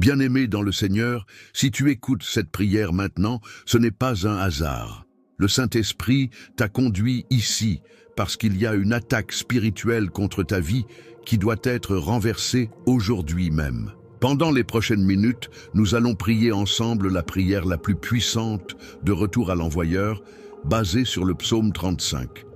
Bien-aimé dans le Seigneur, si tu écoutes cette prière maintenant, ce n'est pas un hasard. Le Saint-Esprit t'a conduit ici parce qu'il y a une attaque spirituelle contre ta vie qui doit être renversée aujourd'hui même. Pendant les prochaines minutes, nous allons prier ensemble la prière la plus puissante de retour à l'envoyeur, basée sur le psaume 35.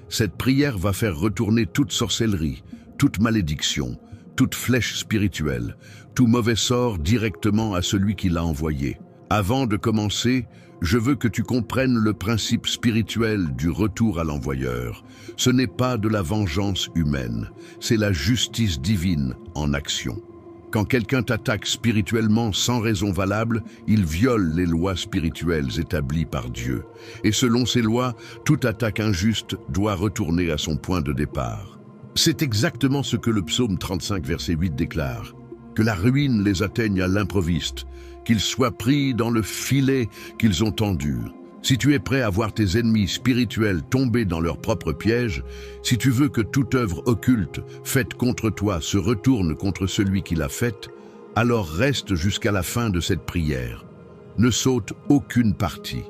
Cette prière va faire retourner toute sorcellerie, toute malédiction, toute flèche spirituelle, tout mauvais sort directement à celui qui l'a envoyé. Avant de commencer, je veux que tu comprennes le principe spirituel du retour à l'envoyeur. Ce n'est pas de la vengeance humaine, c'est la justice divine en action. Quand quelqu'un t'attaque spirituellement sans raison valable, il viole les lois spirituelles établies par Dieu. Et selon ces lois, toute attaque injuste doit retourner à son point de départ. C'est exactement ce que le psaume 35, verset 8 déclare. Que la ruine les atteigne à l'improviste, qu'ils soient pris dans le filet qu'ils ont tendu. Si tu es prêt à voir tes ennemis spirituels tomber dans leur propre piège, si tu veux que toute œuvre occulte faite contre toi se retourne contre celui qui l'a faite, alors reste jusqu'à la fin de cette prière. Ne saute aucune partie.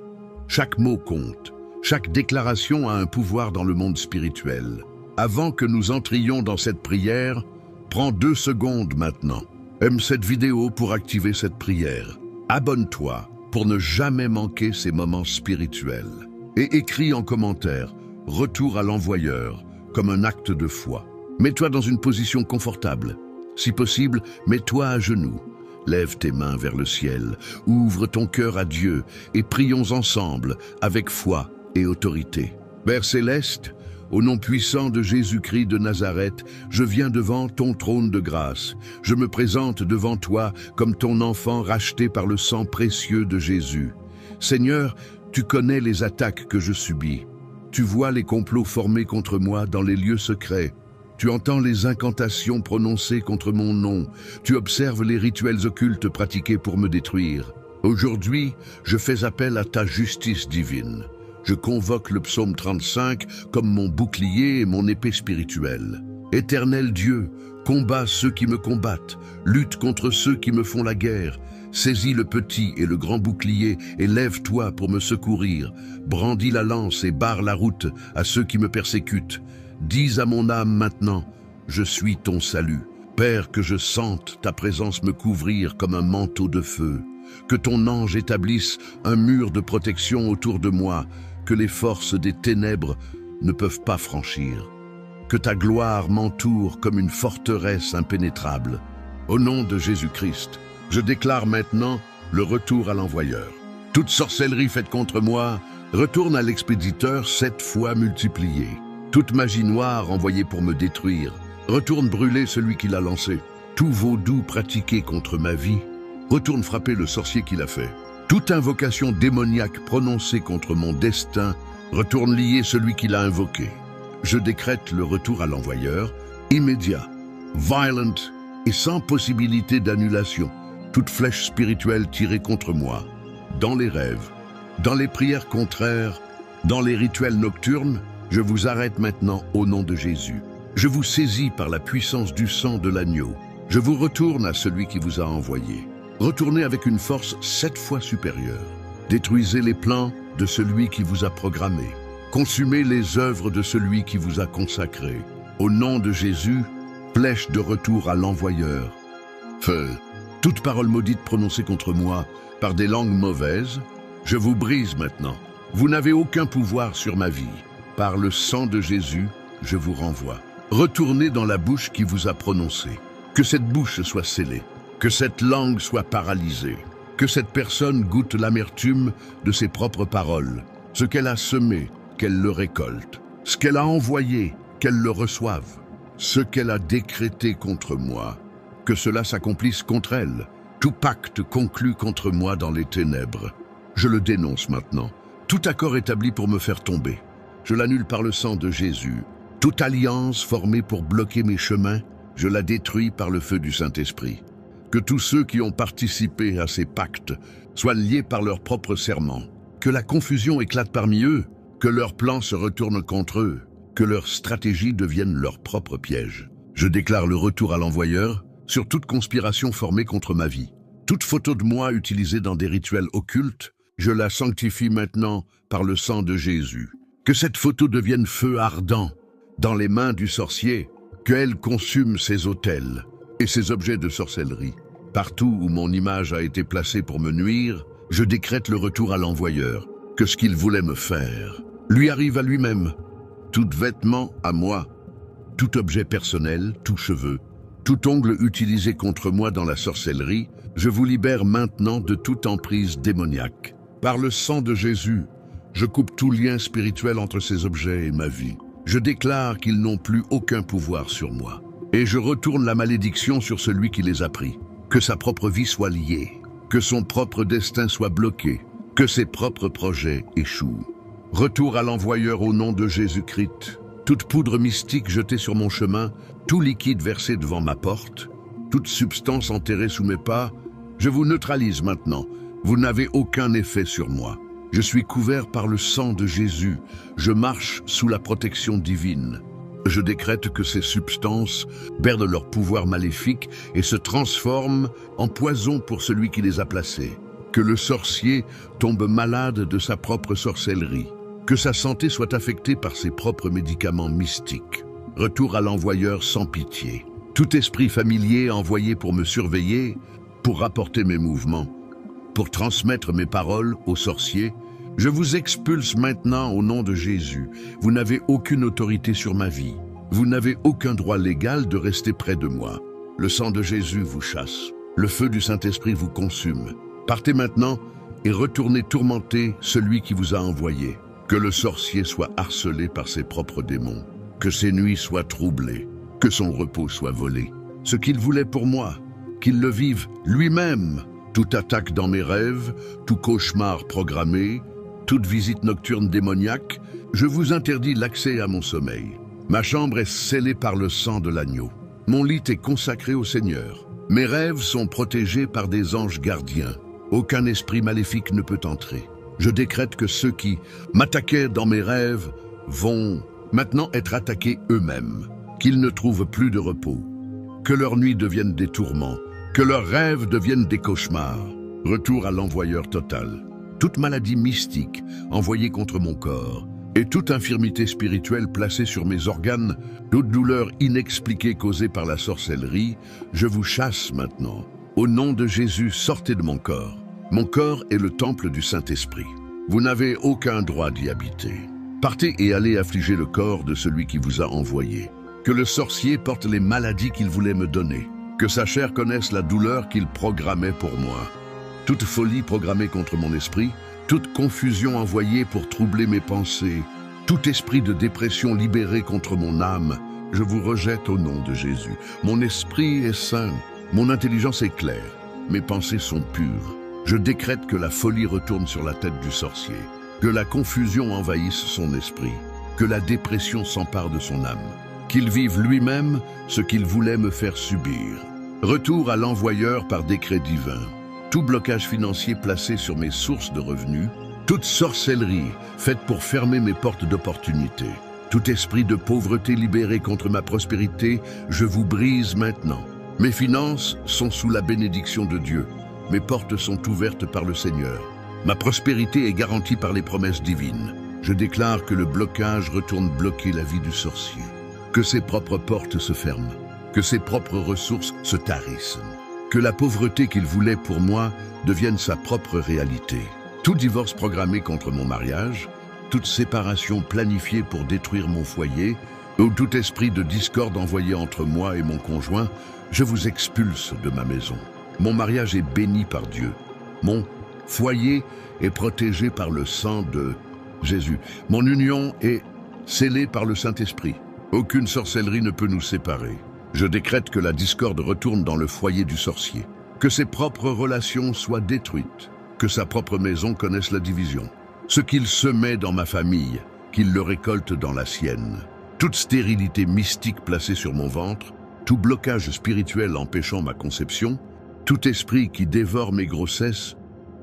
Chaque mot compte. Chaque déclaration a un pouvoir dans le monde spirituel. Avant que nous entrions dans cette prière, prends 2 secondes maintenant. Aime cette vidéo pour activer cette prière. Abonne-toi pour ne jamais manquer ces moments spirituels. Et écris en commentaire « Retour à l'envoyeur » comme un acte de foi. Mets-toi dans une position confortable. Si possible, mets-toi à genoux. Lève tes mains vers le ciel, ouvre ton cœur à Dieu et prions ensemble avec foi et autorité. Père céleste, au nom puissant de Jésus-Christ de Nazareth, je viens devant ton trône de grâce. Je me présente devant toi comme ton enfant racheté par le sang précieux de Jésus. Seigneur, tu connais les attaques que je subis. Tu vois les complots formés contre moi dans les lieux secrets. Tu entends les incantations prononcées contre mon nom. Tu observes les rituels occultes pratiqués pour me détruire. Aujourd'hui, je fais appel à ta justice divine. Je convoque le psaume 35 comme mon bouclier et mon épée spirituelle. Éternel Dieu, combat ceux qui me combattent, lutte contre ceux qui me font la guerre. Saisis le petit et le grand bouclier et lève-toi pour me secourir. Brandis la lance et barre la route à ceux qui me persécutent. Dis à mon âme maintenant, je suis ton salut. Père, que je sente ta présence me couvrir comme un manteau de feu. Que ton ange établisse un mur de protection autour de moi, que les forces des ténèbres ne peuvent pas franchir. Que ta gloire m'entoure comme une forteresse impénétrable. Au nom de Jésus-Christ, je déclare maintenant le retour à l'envoyeur. Toute sorcellerie faite contre moi retourne à l'expéditeur 7 fois multipliée. Toute magie noire envoyée pour me détruire retourne brûler celui qui l'a lancé. Tout vaudou pratiqué contre ma vie retourne frapper le sorcier qui l'a fait. Toute invocation démoniaque prononcée contre mon destin retourne lier celui qui l'a invoqué. Je décrète le retour à l'envoyeur, immédiat, violent et sans possibilité d'annulation. Toute flèche spirituelle tirée contre moi, dans les rêves, dans les prières contraires, dans les rituels nocturnes, je vous arrête maintenant au nom de Jésus. Je vous saisis par la puissance du sang de l'agneau. Je vous retourne à celui qui vous a envoyé. Retournez avec une force 7 fois supérieure. Détruisez les plans de celui qui vous a programmé. Consumez les œuvres de celui qui vous a consacré. Au nom de Jésus, flèche de retour à l'envoyeur. Feu, toute parole maudite prononcée contre moi par des langues mauvaises, je vous brise maintenant. Vous n'avez aucun pouvoir sur ma vie. Par le sang de Jésus, je vous renvoie. Retournez dans la bouche qui vous a prononcé. Que cette bouche soit scellée. Que cette langue soit paralysée, que cette personne goûte l'amertume de ses propres paroles. Ce qu'elle a semé, qu'elle le récolte. Ce qu'elle a envoyé, qu'elle le reçoive. Ce qu'elle a décrété contre moi, que cela s'accomplisse contre elle. Tout pacte conclu contre moi dans les ténèbres, je le dénonce maintenant. Tout accord établi pour me faire tomber, je l'annule par le sang de Jésus. Toute alliance formée pour bloquer mes chemins, je la détruis par le feu du Saint-Esprit. Que tous ceux qui ont participé à ces pactes soient liés par leurs propres serments. Que la confusion éclate parmi eux, que leurs plans se retournent contre eux, que leurs stratégies deviennent leur propre piège. Je déclare le retour à l'envoyeur sur toute conspiration formée contre ma vie. Toute photo de moi utilisée dans des rituels occultes, je la sanctifie maintenant par le sang de Jésus. Que cette photo devienne feu ardent dans les mains du sorcier, qu'elle consume ses autels et ses objets de sorcellerie. Partout où mon image a été placée pour me nuire, je décrète le retour à l'envoyeur, que ce qu'il voulait me faire lui arrive à lui-même. Tout vêtement à moi, tout objet personnel, tout cheveu, tout ongle utilisé contre moi dans la sorcellerie, je vous libère maintenant de toute emprise démoniaque. Par le sang de Jésus, je coupe tout lien spirituel entre ces objets et ma vie. Je déclare qu'ils n'ont plus aucun pouvoir sur moi. Et je retourne la malédiction sur celui qui les a pris. Que sa propre vie soit liée, que son propre destin soit bloqué, que ses propres projets échouent. Retour à l'envoyeur au nom de Jésus-Christ. Toute poudre mystique jetée sur mon chemin, tout liquide versé devant ma porte, toute substance enterrée sous mes pas, je vous neutralise maintenant. Vous n'avez aucun effet sur moi. Je suis couvert par le sang de Jésus. Je marche sous la protection divine. Je décrète que ces substances perdent leur pouvoir maléfique et se transforment en poison pour celui qui les a placées. Que le sorcier tombe malade de sa propre sorcellerie. Que sa santé soit affectée par ses propres médicaments mystiques. Retour à l'envoyeur sans pitié. Tout esprit familier envoyé pour me surveiller, pour rapporter mes mouvements, pour transmettre mes paroles aux sorciers, je vous expulse maintenant au nom de Jésus. Vous n'avez aucune autorité sur ma vie. Vous n'avez aucun droit légal de rester près de moi. Le sang de Jésus vous chasse. Le feu du Saint-Esprit vous consume. Partez maintenant et retournez tourmenter celui qui vous a envoyé. Que le sorcier soit harcelé par ses propres démons. Que ses nuits soient troublées. Que son repos soit volé. Ce qu'il voulait pour moi, qu'il le vive lui-même. Toute attaque dans mes rêves, tout cauchemar programmé, toute visite nocturne démoniaque, je vous interdis l'accès à mon sommeil. Ma chambre est scellée par le sang de l'agneau. Mon lit est consacré au Seigneur. Mes rêves sont protégés par des anges gardiens. Aucun esprit maléfique ne peut entrer. Je décrète que ceux qui m'attaquaient dans mes rêves vont maintenant être attaqués eux-mêmes, qu'ils ne trouvent plus de repos, que leurs nuits deviennent des tourments, que leurs rêves deviennent des cauchemars. Retour à l'envoyeur total. Toute maladie mystique envoyée contre mon corps et toute infirmité spirituelle placée sur mes organes, toute douleur inexpliquée causée par la sorcellerie, je vous chasse maintenant. Au nom de Jésus, sortez de mon corps. Mon corps est le temple du Saint-Esprit. Vous n'avez aucun droit d'y habiter. Partez et allez affliger le corps de celui qui vous a envoyé. Que le sorcier porte les maladies qu'il voulait me donner. Que sa chair connaisse la douleur qu'il programmait pour moi. Toute folie programmée contre mon esprit, toute confusion envoyée pour troubler mes pensées, tout esprit de dépression libéré contre mon âme, je vous rejette au nom de Jésus. Mon esprit est sain, mon intelligence est claire, mes pensées sont pures. Je décrète que la folie retourne sur la tête du sorcier, que la confusion envahisse son esprit, que la dépression s'empare de son âme, qu'il vive lui-même ce qu'il voulait me faire subir. Retour à l'envoyeur par décret divin. Tout blocage financier placé sur mes sources de revenus, toute sorcellerie faite pour fermer mes portes d'opportunité, tout esprit de pauvreté libéré contre ma prospérité, je vous brise maintenant. Mes finances sont sous la bénédiction de Dieu. Mes portes sont ouvertes par le Seigneur. Ma prospérité est garantie par les promesses divines. Je déclare que le blocage retourne bloquer la vie du sorcier. Que ses propres portes se ferment. Que ses propres ressources se tarissent. Que la pauvreté qu'il voulait pour moi devienne sa propre réalité. Tout divorce programmé contre mon mariage, toute séparation planifiée pour détruire mon foyer, ou tout esprit de discorde envoyé entre moi et mon conjoint, je vous expulse de ma maison. Mon mariage est béni par Dieu. Mon foyer est protégé par le sang de Jésus. Mon union est scellée par le Saint-Esprit. Aucune sorcellerie ne peut nous séparer. Je décrète que la discorde retourne dans le foyer du sorcier, que ses propres relations soient détruites, que sa propre maison connaisse la division. Ce qu'il semait dans ma famille, qu'il le récolte dans la sienne. Toute stérilité mystique placée sur mon ventre, tout blocage spirituel empêchant ma conception, tout esprit qui dévore mes grossesses,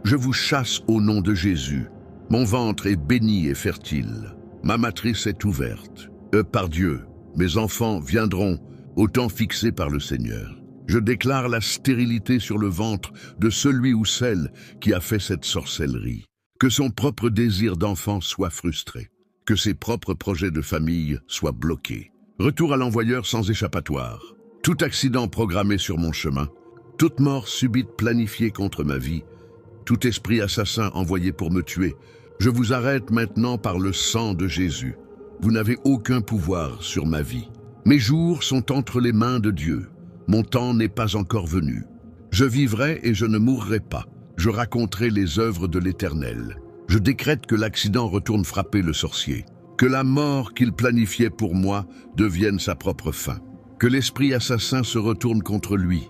je vous chasse au nom de Jésus. Mon ventre est béni et fertile. Ma matrice est ouverte. Par Dieu, mes enfants viendront au temps fixé par le Seigneur. Je déclare la stérilité sur le ventre de celui ou celle qui a fait cette sorcellerie. Que son propre désir d'enfant soit frustré. Que ses propres projets de famille soient bloqués. Retour à l'envoyeur sans échappatoire. Tout accident programmé sur mon chemin, toute mort subite planifiée contre ma vie, tout esprit assassin envoyé pour me tuer, je vous arrête maintenant par le sang de Jésus. Vous n'avez aucun pouvoir sur ma vie. Mes jours sont entre les mains de Dieu. Mon temps n'est pas encore venu. Je vivrai et je ne mourrai pas. Je raconterai les œuvres de l'Éternel. Je décrète que l'accident retourne frapper le sorcier. Que la mort qu'il planifiait pour moi devienne sa propre fin. Que l'esprit assassin se retourne contre lui.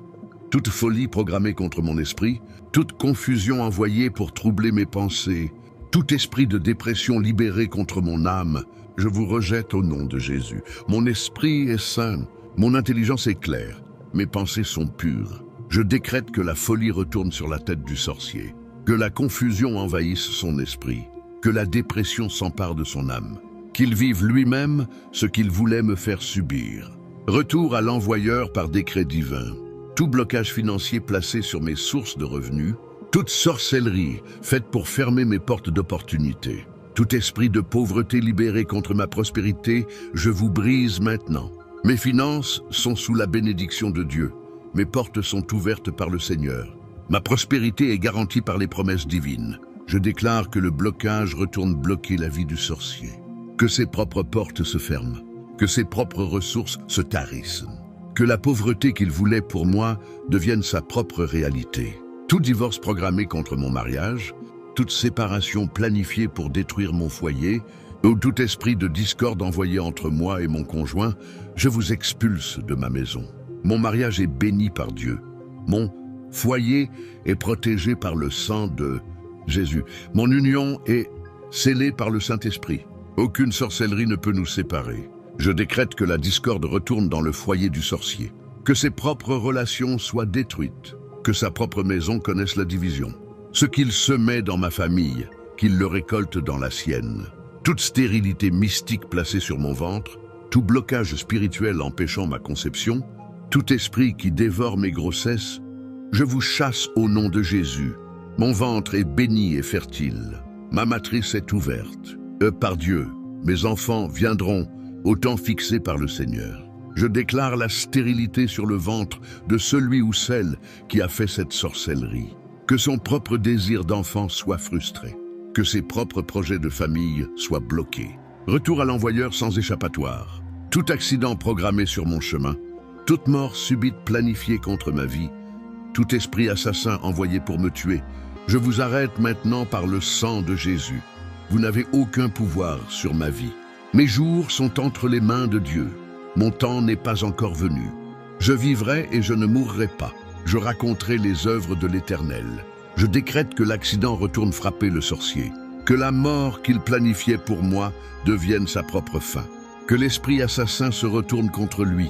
Toute folie programmée contre mon esprit, toute confusion envoyée pour troubler mes pensées, tout esprit de dépression libéré contre mon âme, je vous rejette au nom de Jésus. Mon esprit est sain, mon intelligence est claire, mes pensées sont pures. Je décrète que la folie retourne sur la tête du sorcier, que la confusion envahisse son esprit, que la dépression s'empare de son âme, qu'il vive lui-même ce qu'il voulait me faire subir. Retour à l'envoyeur par décret divin. Tout blocage financier placé sur mes sources de revenus, toute sorcellerie faite pour fermer mes portes d'opportunité, tout esprit de pauvreté libéré contre ma prospérité, je vous brise maintenant. Mes finances sont sous la bénédiction de Dieu. Mes portes sont ouvertes par le Seigneur. Ma prospérité est garantie par les promesses divines. Je déclare que le blocage retourne bloquer la vie du sorcier. Que ses propres portes se ferment. Que ses propres ressources se tarissent. Que la pauvreté qu'il voulait pour moi devienne sa propre réalité. Tout divorce programmé contre mon mariage, toute séparation planifiée pour détruire mon foyer, ou tout esprit de discorde envoyé entre moi et mon conjoint, je vous expulse de ma maison. Mon mariage est béni par Dieu. Mon foyer est protégé par le sang de Jésus. Mon union est scellée par le Saint-Esprit. Aucune sorcellerie ne peut nous séparer. Je décrète que la discorde retourne dans le foyer du sorcier. Que ses propres relations soient détruites. Que sa propre maison connaisse la division. Ce qu'il semait dans ma famille, qu'il le récolte dans la sienne. Toute stérilité mystique placée sur mon ventre, tout blocage spirituel empêchant ma conception, tout esprit qui dévore mes grossesses, je vous chasse au nom de Jésus. Mon ventre est béni et fertile. Ma matrice est ouverte. Par Dieu, mes enfants viendront au temps fixé par le Seigneur. Je déclare la stérilité sur le ventre de celui ou celle qui a fait cette sorcellerie. Que son propre désir d'enfant soit frustré. Que ses propres projets de famille soient bloqués. Retour à l'envoyeur sans échappatoire. Tout accident programmé sur mon chemin, toute mort subite planifiée contre ma vie, tout esprit assassin envoyé pour me tuer, je vous arrête maintenant par le sang de Jésus. Vous n'avez aucun pouvoir sur ma vie. Mes jours sont entre les mains de Dieu. Mon temps n'est pas encore venu. Je vivrai et je ne mourrai pas. Je raconterai les œuvres de l'Éternel. Je décrète que l'accident retourne frapper le sorcier. Que la mort qu'il planifiait pour moi devienne sa propre fin. Que l'esprit assassin se retourne contre lui.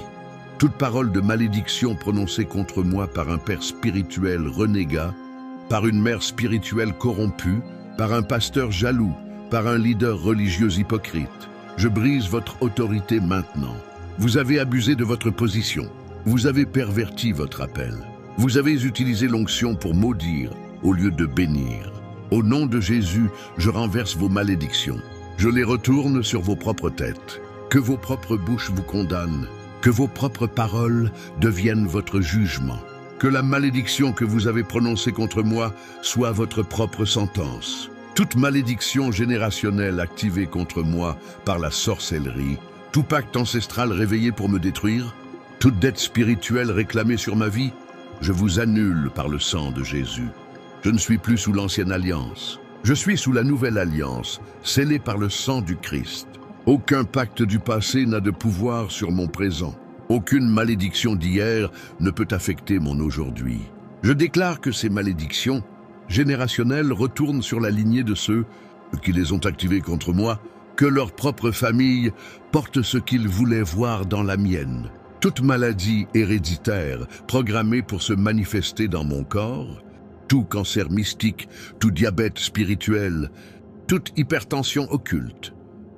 Toute parole de malédiction prononcée contre moi par un père spirituel renégat, par une mère spirituelle corrompue, par un pasteur jaloux, par un leader religieux hypocrite. Je brise votre autorité maintenant. Vous avez abusé de votre position. Vous avez perverti votre appel. Vous avez utilisé l'onction pour maudire au lieu de bénir. Au nom de Jésus, je renverse vos malédictions. Je les retourne sur vos propres têtes. Que vos propres bouches vous condamnent. Que vos propres paroles deviennent votre jugement. Que la malédiction que vous avez prononcée contre moi soit votre propre sentence. Toute malédiction générationnelle activée contre moi par la sorcellerie, tout pacte ancestral réveillé pour me détruire, toute dette spirituelle réclamée sur ma vie, je vous annule par le sang de Jésus. Je ne suis plus sous l'ancienne alliance. Je suis sous la nouvelle alliance, scellée par le sang du Christ. Aucun pacte du passé n'a de pouvoir sur mon présent. Aucune malédiction d'hier ne peut affecter mon aujourd'hui. Je déclare que ces malédictions générationnelles retournent sur la lignée de ceux qui les ont activées contre moi, que leur propre famille porte ce qu'ils voulaient voir dans la mienne. Toute maladie héréditaire programmée pour se manifester dans mon corps, tout cancer mystique, tout diabète spirituel, toute hypertension occulte,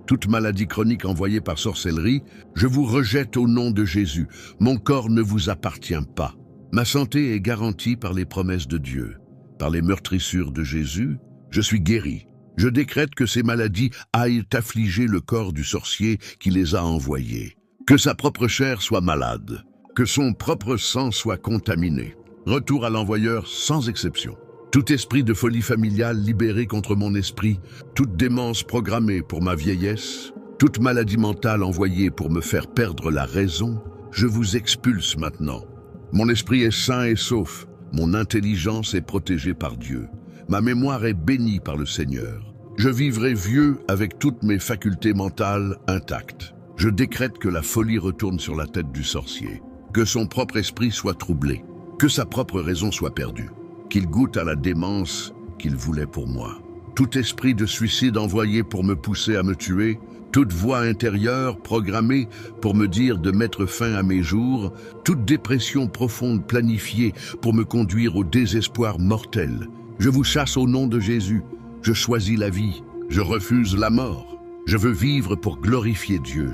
toute maladie chronique envoyée par sorcellerie, je vous rejette au nom de Jésus. Mon corps ne vous appartient pas. Ma santé est garantie par les promesses de Dieu. Par les meurtrissures de Jésus, je suis guéri. Je décrète que ces maladies aillent affliger le corps du sorcier qui les a envoyées. Que sa propre chair soit malade. Que son propre sang soit contaminé. Retour à l'envoyeur sans exception. Tout esprit de folie familiale libéré contre mon esprit, toute démence programmée pour ma vieillesse, toute maladie mentale envoyée pour me faire perdre la raison, je vous expulse maintenant. Mon esprit est sain et sauf, mon intelligence est protégée par Dieu, ma mémoire est bénie par le Seigneur. Je vivrai vieux avec toutes mes facultés mentales intactes. Je décrète que la folie retourne sur la tête du sorcier, que son propre esprit soit troublé, que sa propre raison soit perdue, qu'il goûte à la démence qu'il voulait pour moi. Tout esprit de suicide envoyé pour me pousser à me tuer, toute voix intérieure programmée pour me dire de mettre fin à mes jours, toute dépression profonde planifiée pour me conduire au désespoir mortel. Je vous chasse au nom de Jésus. Je choisis la vie. Je refuse la mort. Je veux vivre pour glorifier Dieu.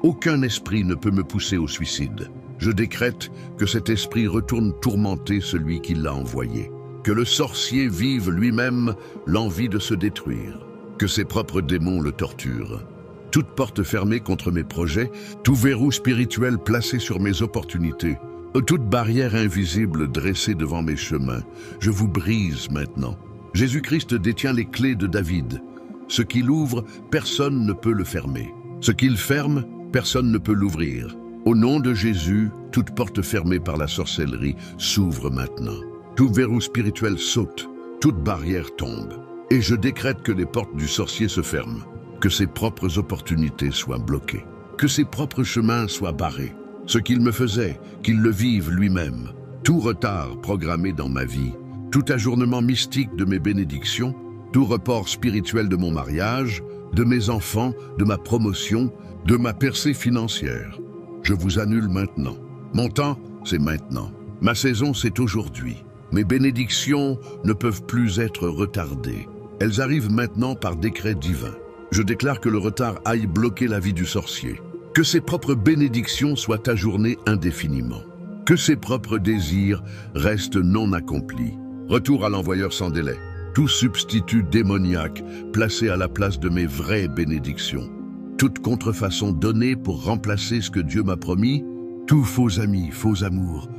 Aucun esprit ne peut me pousser au suicide. Je décrète que cet esprit retourne tourmenter celui qui l'a envoyé. Que le sorcier vive lui-même l'envie de se détruire. Que ses propres démons le torturent. Toute porte fermée contre mes projets, tout verrou spirituel placé sur mes opportunités, toute barrière invisible dressée devant mes chemins, je vous brise maintenant. Jésus-Christ détient les clés de David. Ce qu'il ouvre, personne ne peut le fermer. Ce qu'il ferme, personne ne peut l'ouvrir. Au nom de Jésus, toute porte fermée par la sorcellerie s'ouvre maintenant. Tout verrou spirituel saute, toute barrière tombe. Et je décrète que les portes du sorcier se ferment. Que ses propres opportunités soient bloquées, que ses propres chemins soient barrés. Ce qu'il me faisait, qu'il le vive lui-même. Tout retard programmé dans ma vie, tout ajournement mystique de mes bénédictions, tout report spirituel de mon mariage, de mes enfants, de ma promotion, de ma percée financière. Je vous annule maintenant. Mon temps, c'est maintenant. Ma saison, c'est aujourd'hui. Mes bénédictions ne peuvent plus être retardées. Elles arrivent maintenant par décret divin. Je déclare que le retard aille bloquer la vie du sorcier. Que ses propres bénédictions soient ajournées indéfiniment. Que ses propres désirs restent non accomplis. Retour à l'envoyeur sans délai. Tout substitut démoniaque placé à la place de mes vraies bénédictions. Toute contrefaçon donnée pour remplacer ce que Dieu m'a promis. Tout faux amis, faux amour.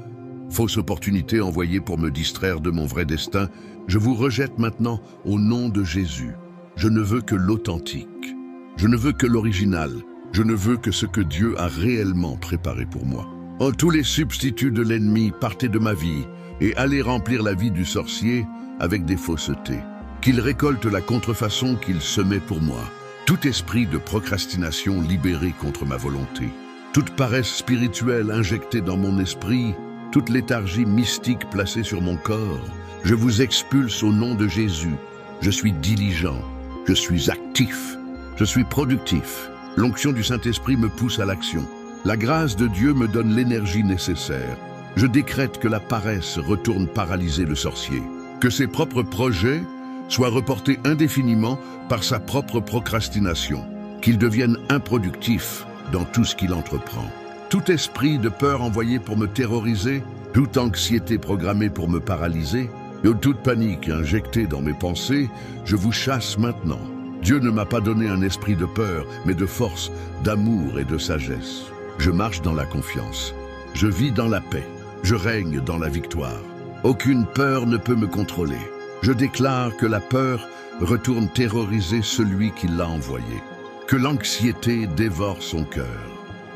Fausse opportunité envoyée pour me distraire de mon vrai destin. Je vous rejette maintenant au nom de Jésus. Je ne veux que l'authentique. Je ne veux que l'original. Je ne veux que ce que Dieu a réellement préparé pour moi. Oh, tous les substituts de l'ennemi, partez de ma vie et allez remplir la vie du sorcier avec des faussetés. Qu'il récolte la contrefaçon qu'il semait pour moi. Tout esprit de procrastination libéré contre ma volonté. Toute paresse spirituelle injectée dans mon esprit. Toute léthargie mystique placée sur mon corps. Je vous expulse au nom de Jésus. Je suis diligent. Je suis actif, je suis productif. L'onction du Saint-Esprit me pousse à l'action. La grâce de Dieu me donne l'énergie nécessaire. Je décrète que la paresse retourne paralyser le sorcier. Que ses propres projets soient reportés indéfiniment par sa propre procrastination. Qu'il devienne improductif dans tout ce qu'il entreprend. Tout esprit de peur envoyé pour me terroriser, toute anxiété programmée pour me paralyser, et toute panique injectée dans mes pensées, je vous chasse maintenant. Dieu ne m'a pas donné un esprit de peur, mais de force, d'amour et de sagesse. Je marche dans la confiance. Je vis dans la paix. Je règne dans la victoire. Aucune peur ne peut me contrôler. Je déclare que la peur retourne terroriser celui qui l'a envoyé. Que l'anxiété dévore son cœur.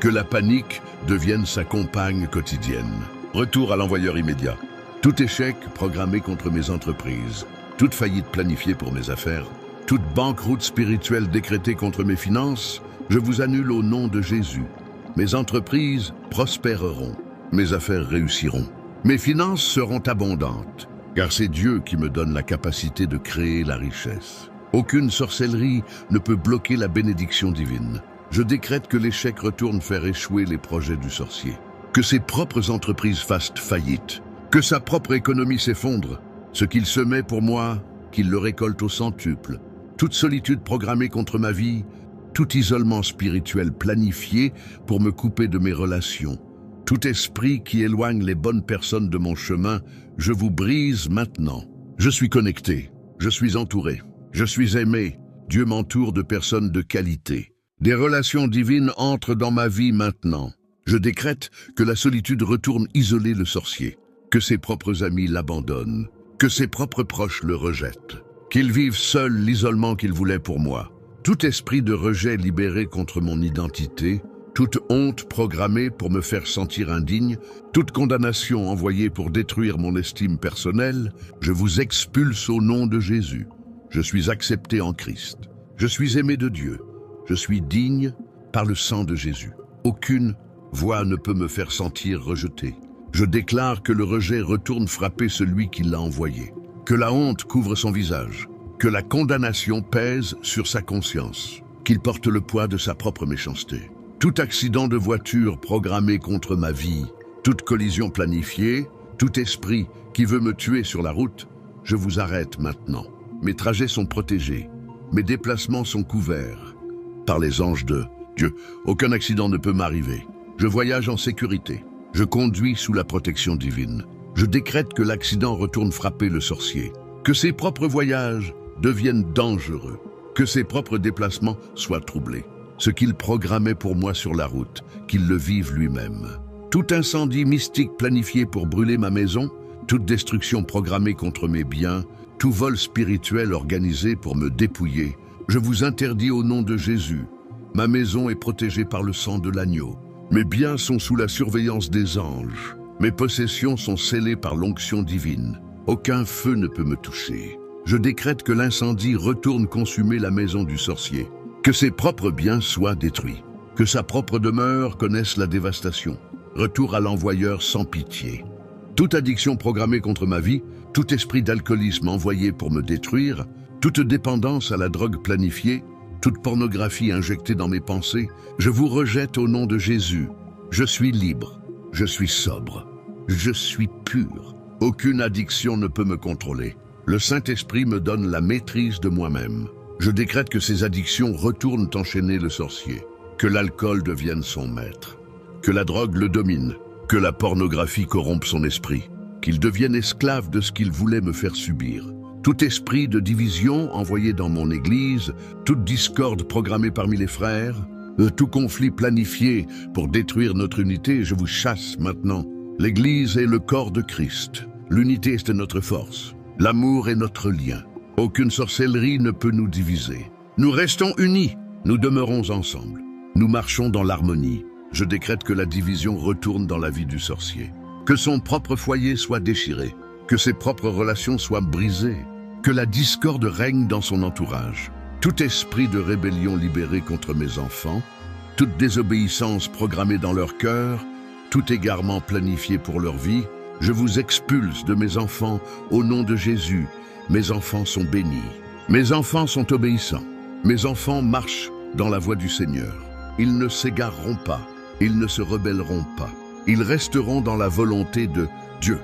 Que la panique devienne sa compagne quotidienne. Retour à l'envoyeur immédiat. Tout échec programmé contre mes entreprises, toute faillite planifiée pour mes affaires, toute banqueroute spirituelle décrétée contre mes finances, je vous annule au nom de Jésus. Mes entreprises prospéreront, mes affaires réussiront, mes finances seront abondantes, car c'est Dieu qui me donne la capacité de créer la richesse. Aucune sorcellerie ne peut bloquer la bénédiction divine. Je décrète que l'échec retourne faire échouer les projets du sorcier, que ses propres entreprises fassent faillite, que sa propre économie s'effondre. Ce qu'il semait pour moi, qu'il le récolte au centuple. Toute solitude programmée contre ma vie, tout isolement spirituel planifié pour me couper de mes relations. Tout esprit qui éloigne les bonnes personnes de mon chemin, je vous brise maintenant. Je suis connecté, je suis entouré, je suis aimé. Dieu m'entoure de personnes de qualité. Des relations divines entrent dans ma vie maintenant. Je décrète que la solitude retourne isoler le sorcier, que ses propres amis l'abandonnent, que ses propres proches le rejettent, qu'il vive seul l'isolement qu'il voulait pour moi. Tout esprit de rejet libéré contre mon identité, toute honte programmée pour me faire sentir indigne, toute condamnation envoyée pour détruire mon estime personnelle, je vous expulse au nom de Jésus. Je suis accepté en Christ. Je suis aimé de Dieu. Je suis digne par le sang de Jésus. Aucune voix ne peut me faire sentir rejeté. Je déclare que le rejet retourne frapper celui qui l'a envoyé, que la honte couvre son visage, que la condamnation pèse sur sa conscience, qu'il porte le poids de sa propre méchanceté. Tout accident de voiture programmé contre ma vie, toute collision planifiée, tout esprit qui veut me tuer sur la route, je vous arrête maintenant. Mes trajets sont protégés, mes déplacements sont couverts par les anges de Dieu. Aucun accident ne peut m'arriver. Je voyage en sécurité. Je conduis sous la protection divine. Je décrète que l'accident retourne frapper le sorcier, que ses propres voyages deviennent dangereux, que ses propres déplacements soient troublés. Ce qu'il programmait pour moi sur la route, qu'il le vive lui-même. Tout incendie mystique planifié pour brûler ma maison, toute destruction programmée contre mes biens, tout vol spirituel organisé pour me dépouiller, je vous interdis au nom de Jésus. Ma maison est protégée par le sang de l'agneau. Mes biens sont sous la surveillance des anges. Mes possessions sont scellées par l'onction divine. Aucun feu ne peut me toucher. Je décrète que l'incendie retourne consumer la maison du sorcier. Que ses propres biens soient détruits. Que sa propre demeure connaisse la dévastation. Retour à l'envoyeur sans pitié. Toute addiction programmée contre ma vie, tout esprit d'alcoolisme envoyé pour me détruire, toute dépendance à la drogue planifiée, toute pornographie injectée dans mes pensées, je vous rejette au nom de Jésus. Je suis libre, je suis sobre, je suis pur. Aucune addiction ne peut me contrôler. Le Saint-Esprit me donne la maîtrise de moi-même. Je décrète que ces addictions retournent enchaîner le sorcier, que l'alcool devienne son maître, que la drogue le domine, que la pornographie corrompe son esprit, qu'il devienne esclave de ce qu'il voulait me faire subir. Tout esprit de division envoyé dans mon Église, toute discorde programmée parmi les frères, tout conflit planifié pour détruire notre unité, je vous chasse maintenant. L'Église est le corps de Christ. L'unité est notre force. L'amour est notre lien. Aucune sorcellerie ne peut nous diviser. Nous restons unis. Nous demeurons ensemble. Nous marchons dans l'harmonie. Je décrète que la division retourne dans la vie du sorcier. Que son propre foyer soit déchiré. Que ses propres relations soient brisées. Que la discorde règne dans son entourage. Tout esprit de rébellion libéré contre mes enfants, toute désobéissance programmée dans leur cœur, tout égarement planifié pour leur vie, je vous expulse de mes enfants au nom de Jésus. Mes enfants sont bénis. Mes enfants sont obéissants. Mes enfants marchent dans la voie du Seigneur. Ils ne s'égareront pas. Ils ne se rebelleront pas. Ils resteront dans la volonté de Dieu.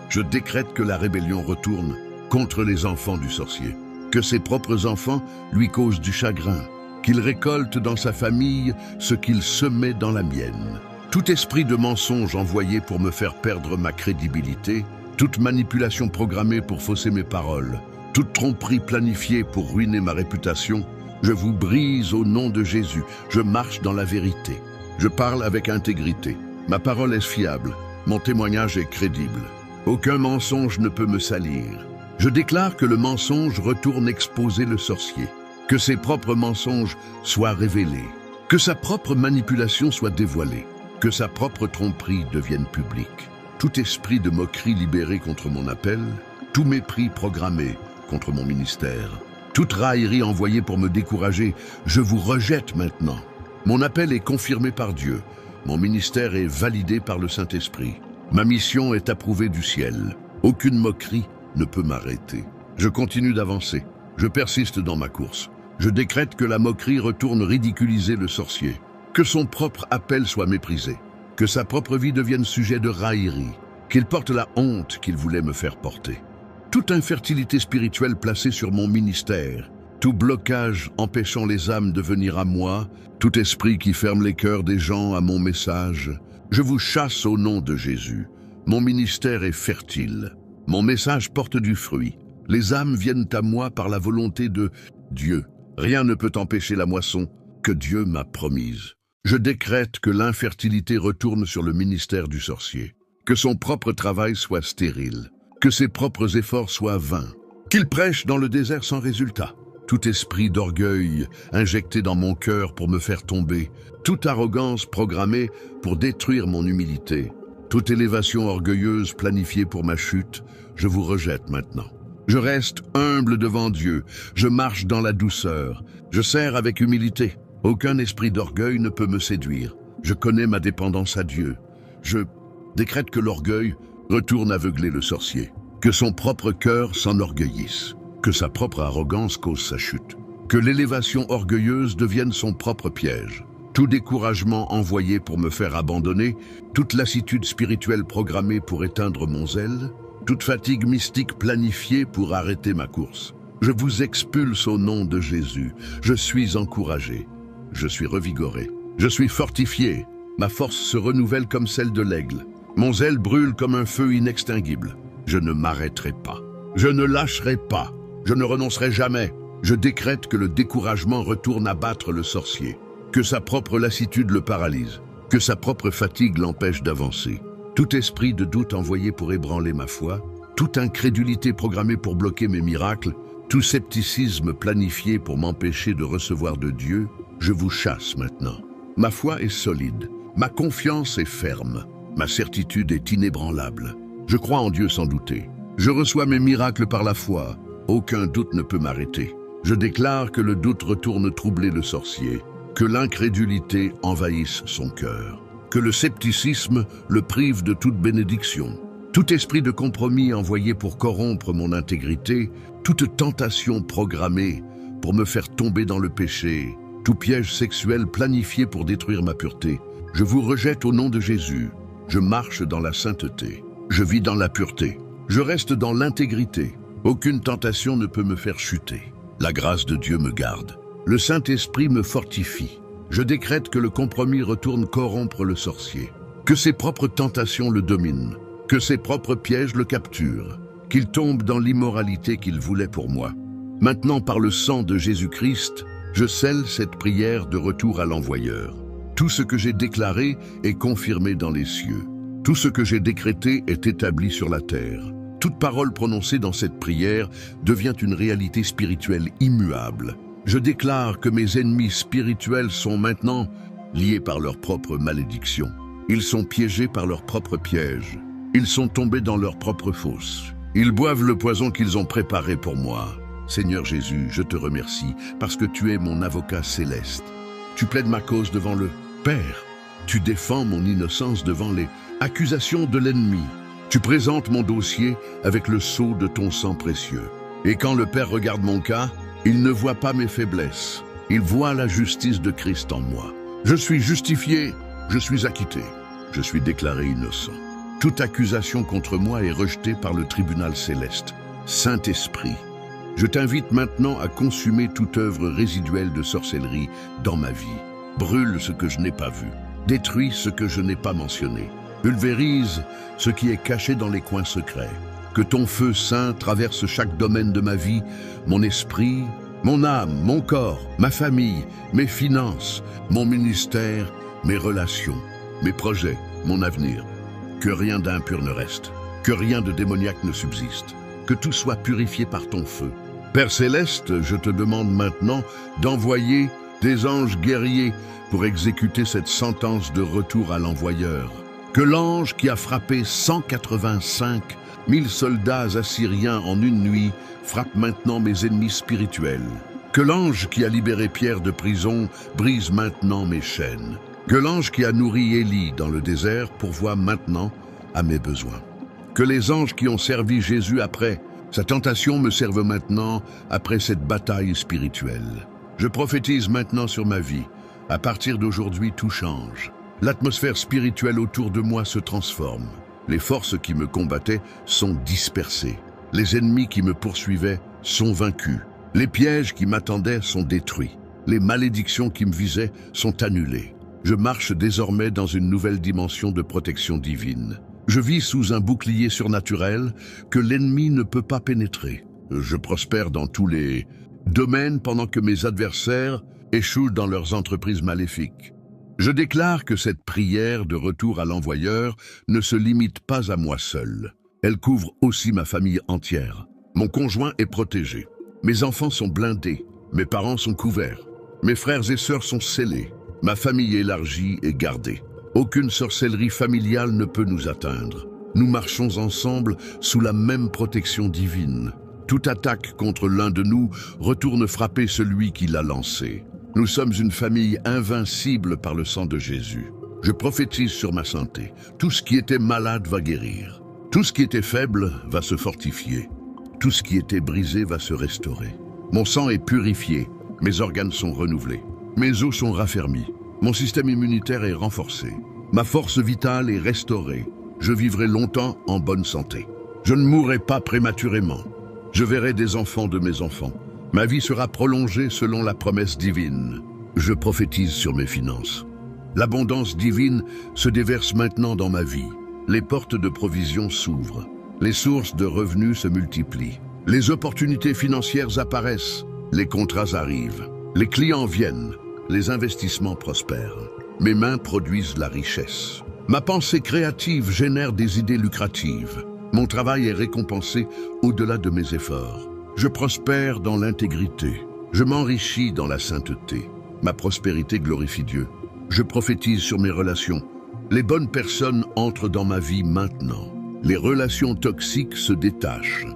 Je décrète que la rébellion retourne contre les enfants du sorcier. Que ses propres enfants lui causent du chagrin. Qu'il récolte dans sa famille ce qu'il semait dans la mienne. Tout esprit de mensonge envoyé pour me faire perdre ma crédibilité, toute manipulation programmée pour fausser mes paroles, toute tromperie planifiée pour ruiner ma réputation, je vous brise au nom de Jésus. Je marche dans la vérité. Je parle avec intégrité. Ma parole est fiable. Mon témoignage est crédible. Aucun mensonge ne peut me salir. Je déclare que le mensonge retourne exposer le sorcier. Que ses propres mensonges soient révélés. Que sa propre manipulation soit dévoilée. Que sa propre tromperie devienne publique. Tout esprit de moquerie libéré contre mon appel, tout mépris programmé contre mon ministère, toute raillerie envoyée pour me décourager, je vous rejette maintenant. Mon appel est confirmé par Dieu. Mon ministère est validé par le Saint-Esprit. Ma mission est approuvée du ciel. Aucune moquerie ne peut m'arrêter. Je continue d'avancer. Je persiste dans ma course. Je décrète que la moquerie retourne ridiculiser le sorcier. Que son propre appel soit méprisé. Que sa propre vie devienne sujet de raillerie. Qu'il porte la honte qu'il voulait me faire porter. Toute infertilité spirituelle placée sur mon ministère, tout blocage empêchant les âmes de venir à moi, tout esprit qui ferme les cœurs des gens à mon message, Je vous chasse au nom de Jésus. Mon ministère est fertile. Mon message porte du fruit. Les âmes viennent à moi par la volonté de Dieu. Rien ne peut empêcher la moisson que Dieu m'a promise. Je décrète que l'infertilité retourne sur le ministère du sorcier, que son propre travail soit stérile, que ses propres efforts soient vains, qu'il prêche dans le désert sans résultat. Tout esprit d'orgueil injecté dans mon cœur pour me faire tomber, toute arrogance programmée pour détruire mon humilité, toute élévation orgueilleuse planifiée pour ma chute, je vous rejette maintenant. Je reste humble devant Dieu, je marche dans la douceur, je sers avec humilité. Aucun esprit d'orgueil ne peut me séduire. Je connais ma dépendance à Dieu. Je décrète que l'orgueil retourne aveugler le sorcier, que son propre cœur s'enorgueillisse, que sa propre arrogance cause sa chute, que l'élévation orgueilleuse devienne son propre piège. Tout découragement envoyé pour me faire abandonner, toute lassitude spirituelle programmée pour éteindre mon zèle, toute fatigue mystique planifiée pour arrêter ma course. Je vous expulse au nom de Jésus. Je suis encouragé. Je suis revigoré. Je suis fortifié. Ma force se renouvelle comme celle de l'aigle. Mon zèle brûle comme un feu inextinguible. Je ne m'arrêterai pas. Je ne lâcherai pas. Je ne renoncerai jamais. Je décrète que le découragement retourne abattre le sorcier, que sa propre lassitude le paralyse, que sa propre fatigue l'empêche d'avancer. Tout esprit de doute envoyé pour ébranler ma foi, toute incrédulité programmée pour bloquer mes miracles, tout scepticisme planifié pour m'empêcher de recevoir de Dieu, je vous chasse maintenant. Ma foi est solide, ma confiance est ferme, ma certitude est inébranlable. Je crois en Dieu sans douter. Je reçois mes miracles par la foi. Aucun doute ne peut m'arrêter. Je déclare que le doute retourne troubler le sorcier, que l'incrédulité envahisse son cœur, que le scepticisme le prive de toute bénédiction. Tout esprit de compromis envoyé pour corrompre mon intégrité, toute tentation programmée pour me faire tomber dans le péché, tout piège sexuel planifié pour détruire ma pureté, je vous rejette au nom de Jésus. Je marche dans la sainteté. Je vis dans la pureté. Je reste dans l'intégrité. Aucune tentation ne peut me faire chuter. La grâce de Dieu me garde. Le Saint-Esprit me fortifie. Je décrète que le compromis retourne corrompre le sorcier, que ses propres tentations le dominent, que ses propres pièges le capturent, qu'il tombe dans l'immoralité qu'il voulait pour moi. Maintenant, par le sang de Jésus-Christ, je scelle cette prière de retour à l'envoyeur. Tout ce que j'ai déclaré est confirmé dans les cieux. Tout ce que j'ai décrété est établi sur la terre. Toute parole prononcée dans cette prière devient une réalité spirituelle immuable. Je déclare que mes ennemis spirituels sont maintenant liés par leur propre malédiction. Ils sont piégés par leur propre piège. Ils sont tombés dans leur propre fosse. Ils boivent le poison qu'ils ont préparé pour moi. Seigneur Jésus, je te remercie parce que tu es mon avocat céleste. Tu plaides ma cause devant le Père. Tu défends mon innocence devant les accusations de l'ennemi. Tu présentes mon dossier avec le sceau de ton sang précieux. Et quand le Père regarde mon cas, il ne voit pas mes faiblesses. Il voit la justice de Christ en moi. Je suis justifié, je suis acquitté, je suis déclaré innocent. Toute accusation contre moi est rejetée par le tribunal céleste. Saint-Esprit, je t'invite maintenant à consumer toute œuvre résiduelle de sorcellerie dans ma vie. Brûle ce que je n'ai pas vu. Détruis ce que je n'ai pas mentionné. Pulvérise ce qui est caché dans les coins secrets. Que ton feu saint traverse chaque domaine de ma vie, mon esprit, mon âme, mon corps, ma famille, mes finances, mon ministère, mes relations, mes projets, mon avenir. Que rien d'impur ne reste, que rien de démoniaque ne subsiste, que tout soit purifié par ton feu. Père Céleste, je te demande maintenant d'envoyer des anges guerriers pour exécuter cette sentence de retour à l'envoyeur. Que l'ange qui a frappé 185 000 soldats assyriens en une nuit frappe maintenant mes ennemis spirituels. Que l'ange qui a libéré Pierre de prison brise maintenant mes chaînes. Que l'ange qui a nourri Élie dans le désert pourvoie maintenant à mes besoins. Que les anges qui ont servi Jésus après sa tentation me servent maintenant après cette bataille spirituelle. Je prophétise maintenant sur ma vie. À partir d'aujourd'hui, tout change. L'atmosphère spirituelle autour de moi se transforme. Les forces qui me combattaient sont dispersées. Les ennemis qui me poursuivaient sont vaincus. Les pièges qui m'attendaient sont détruits. Les malédictions qui me visaient sont annulées. Je marche désormais dans une nouvelle dimension de protection divine. Je vis sous un bouclier surnaturel que l'ennemi ne peut pas pénétrer. Je prospère dans tous les domaines pendant que mes adversaires échouent dans leurs entreprises maléfiques. Je déclare que cette prière de retour à l'envoyeur ne se limite pas à moi seul. Elle couvre aussi ma famille entière. Mon conjoint est protégé. Mes enfants sont blindés. Mes parents sont couverts. Mes frères et sœurs sont scellés. Ma famille élargie est gardée. Aucune sorcellerie familiale ne peut nous atteindre. Nous marchons ensemble sous la même protection divine. Toute attaque contre l'un de nous retourne frapper celui qui l'a lancé. Nous sommes une famille invincible par le sang de Jésus. Je prophétise sur ma santé. Tout ce qui était malade va guérir. Tout ce qui était faible va se fortifier. Tout ce qui était brisé va se restaurer. Mon sang est purifié. Mes organes sont renouvelés. Mes os sont raffermis. Mon système immunitaire est renforcé. Ma force vitale est restaurée. Je vivrai longtemps en bonne santé. Je ne mourrai pas prématurément. Je verrai des enfants de mes enfants. Ma vie sera prolongée selon la promesse divine. Je prophétise sur mes finances. L'abondance divine se déverse maintenant dans ma vie. Les portes de provision s'ouvrent. Les sources de revenus se multiplient. Les opportunités financières apparaissent. Les contrats arrivent. Les clients viennent. Les investissements prospèrent. Mes mains produisent la richesse. Ma pensée créative génère des idées lucratives. Mon travail est récompensé au-delà de mes efforts. Je prospère dans l'intégrité. Je m'enrichis dans la sainteté. Ma prospérité glorifie Dieu. Je prophétise sur mes relations. Les bonnes personnes entrent dans ma vie maintenant. Les relations toxiques se détachent.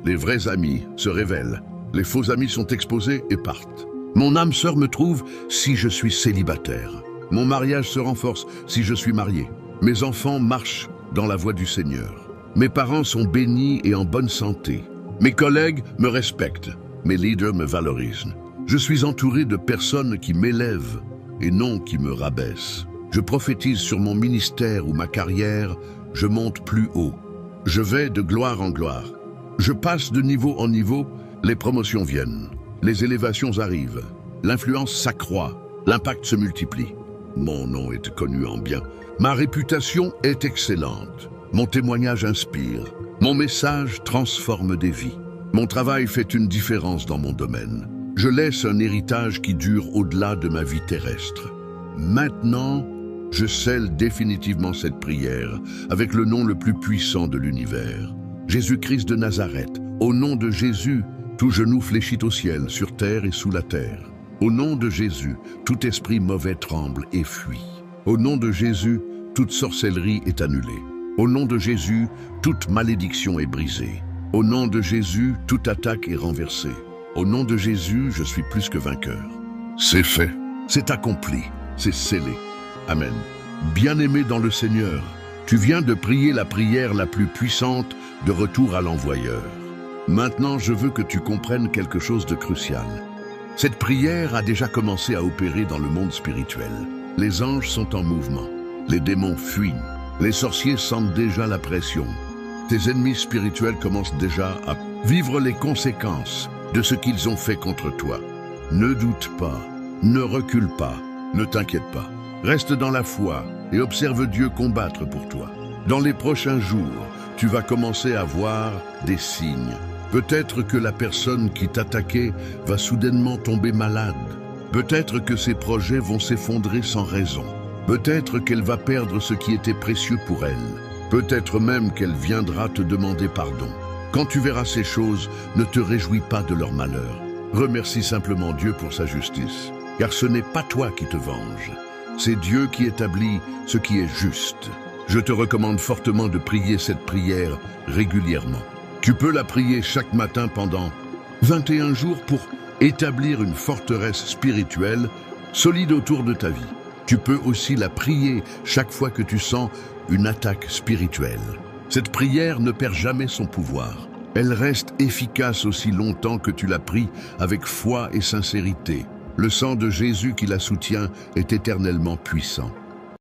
Les vrais amis se révèlent. Les faux amis sont exposés et partent. Mon âme sœur me trouve si je suis célibataire. Mon mariage se renforce si je suis marié. Mes enfants marchent dans la voie du Seigneur. Mes parents sont bénis et en bonne santé. Mes collègues me respectent. Mes leaders me valorisent. Je suis entouré de personnes qui m'élèvent et non qui me rabaissent. Je prophétise sur mon ministère ou ma carrière. Je monte plus haut. Je vais de gloire en gloire. Je passe de niveau en niveau. Les promotions viennent. Les élévations arrivent. L'influence s'accroît. L'impact se multiplie. Mon nom est connu en bien. Ma réputation est excellente. Mon témoignage inspire. Mon message transforme des vies. Mon travail fait une différence dans mon domaine. Je laisse un héritage qui dure au-delà de ma vie terrestre. Maintenant, je scelle définitivement cette prière avec le nom le plus puissant de l'univers. Jésus-Christ de Nazareth. Au nom de Jésus, tout genou fléchit au ciel, sur terre et sous la terre. Au nom de Jésus, tout esprit mauvais tremble et fuit. Au nom de Jésus, toute sorcellerie est annulée. Au nom de Jésus, toute malédiction est brisée. Au nom de Jésus, toute attaque est renversée. Au nom de Jésus, je suis plus que vainqueur. C'est fait, c'est accompli, c'est scellé. Amen. Bien-aimé dans le Seigneur, tu viens de prier la prière la plus puissante de retour à l'envoyeur. Maintenant, je veux que tu comprennes quelque chose de crucial. Cette prière a déjà commencé à opérer dans le monde spirituel. Les anges sont en mouvement. Les démons fuient. Les sorciers sentent déjà la pression. Tes ennemis spirituels commencent déjà à vivre les conséquences de ce qu'ils ont fait contre toi. Ne doute pas, ne recule pas, ne t'inquiète pas. Reste dans la foi et observe Dieu combattre pour toi. Dans les prochains jours, tu vas commencer à voir des signes. Peut-être que la personne qui t'attaquait va soudainement tomber malade. Peut-être que ses projets vont s'effondrer sans raison. Peut-être qu'elle va perdre ce qui était précieux pour elle. Peut-être même qu'elle viendra te demander pardon. Quand tu verras ces choses, ne te réjouis pas de leur malheur. Remercie simplement Dieu pour sa justice, car ce n'est pas toi qui te venges. C'est Dieu qui établit ce qui est juste. Je te recommande fortement de prier cette prière régulièrement. Tu peux la prier chaque matin pendant 21 jours pour établir une forteresse spirituelle solide autour de ta vie. Tu peux aussi la prier chaque fois que tu sens une attaque spirituelle. Cette prière ne perd jamais son pouvoir. Elle reste efficace aussi longtemps que tu la pries avec foi et sincérité. Le sang de Jésus qui la soutient est éternellement puissant.